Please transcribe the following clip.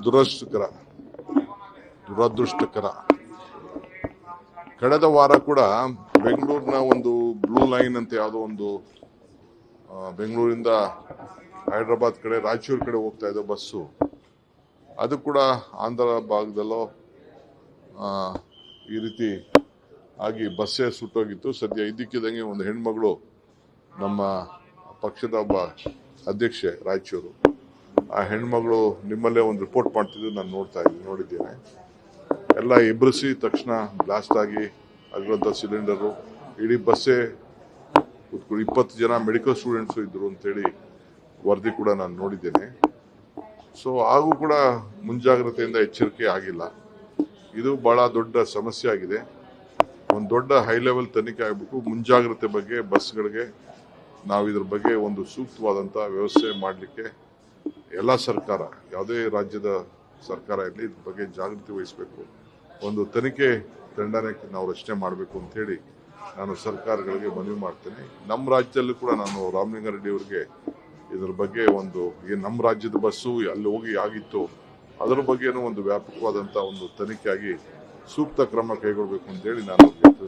ದುರದೃಷ್ಟಕರ. ಕಳೆದ ವಾರ ಕೂಡ ಬೆಂಗಳೂರಿನ ಒಂದು ಬ್ಲೂ ಲೈನ್ ಅಂತ ಯಾವುದೋ ಒಂದು ಬೆಂಗಳೂರಿಂದ ಹೈದರಾಬಾದ್ ಕಡೆ ರಾಯಚೂರು ಕಡೆ ಹೋಗ್ತಾ ಇದ್ದ ಬಸ್ಸು, ಅದು ಕೂಡ ಆಂಧ್ರ ಭಾಗದಲ್ಲೋ ಈ ರೀತಿ ಆಗಿ ಬಸ್ಸೇ ಸುಟ್ಟೋಗಿತ್ತು. ಸದ್ಯ ಇದ್ದಕ್ಕಿದ್ದಂಗೆ ಒಂದು ಹೆಣ್ಮಗಳು, ನಮ್ಮ ಪಕ್ಷದ ಒಬ್ಬ ಅಧ್ಯಕ್ಷೆ ರಾಯಚೂರು, ಆ ಹೆಣ್ಮಗಳು ನಿಮ್ಮಲ್ಲೇ ಒಂದು ರಿಪೋರ್ಟ್ ಮಾಡ್ತಿದ್ದು ನಾನು ನೋಡಿದ್ದೇನೆ. ಎಲ್ಲ ಎಬ್ಬರಿಸಿ ತಕ್ಷಣ ಬ್ಲಾಸ್ಟ್ ಆಗಿ ಆಗಿರುವಂಥ ಸಿಲಿಂಡರು, ಇಡೀ ಬಸ್ಸೇ 20 ಜನ ಮೆಡಿಕಲ್ ಸ್ಟೂಡೆಂಟ್ಸು ಇದ್ರು ಅಂತೇಳಿ ವರದಿ ಕೂಡ ನಾನು ನೋಡಿದ್ದೇನೆ. ಸೊ ಹಾಗೂ ಕೂಡ ಮುಂಜಾಗ್ರತೆಯಿಂದ ಎಚ್ಚರಿಕೆ ಆಗಿಲ್ಲ. ಇದು ಬಹಳ ದೊಡ್ಡ ಸಮಸ್ಯೆ ಆಗಿದೆ. ಒಂದು ದೊಡ್ಡ ಹೈ ಲೆವೆಲ್ ತನಿಖೆ ಆಗಬೇಕು. ಮುಂಜಾಗ್ರತೆ ಬಗ್ಗೆ ಬಸ್ಗಳಿಗೆ ನಾವು ಇದ್ರ ಬಗ್ಗೆ ಒಂದು ಸೂಕ್ತವಾದಂಥ ವ್ಯವಸ್ಥೆ ಮಾಡಲಿಕ್ಕೆ ಎಲ್ಲ ಸರ್ಕಾರ, ಯಾವುದೇ ರಾಜ್ಯದ ಸರ್ಕಾರ ಇರಲಿ, ಇದ್ರ ಬಗ್ಗೆ ಜಾಗೃತಿ ವಹಿಸಬೇಕು. ಒಂದು ತನಿಖೆ ತಂಡನೆ ನಾವು ರಚನೆ ಮಾಡಬೇಕು ಅಂತೇಳಿ ನಾನು ಸರ್ಕಾರಗಳಿಗೆ ಮನವಿ ಮಾಡ್ತೇನೆ. ನಮ್ಮ ರಾಜ್ಯದಲ್ಲೂ ಕೂಡ ನಾನು ರಾಮಲಿಂಗಾರೆಡ್ಡಿ ಅವರಿಗೆ ಇದ್ರ ಬಗ್ಗೆ ನಮ್ಮ ರಾಜ್ಯದ ಬಸ್ಸು ಅಲ್ಲಿ ಹೋಗಿ ಆಗಿತ್ತು, ಅದರ ಬಗ್ಗೆನೂ ಒಂದು ವ್ಯಾಪಕವಾದಂಥ ಒಂದು ತನಿಖೆ ಆಗಿ ಸೂಕ್ತ ಕ್ರಮ ಕೈಗೊಳ್ಳಬೇಕು ಅಂತೇಳಿ ನಾನು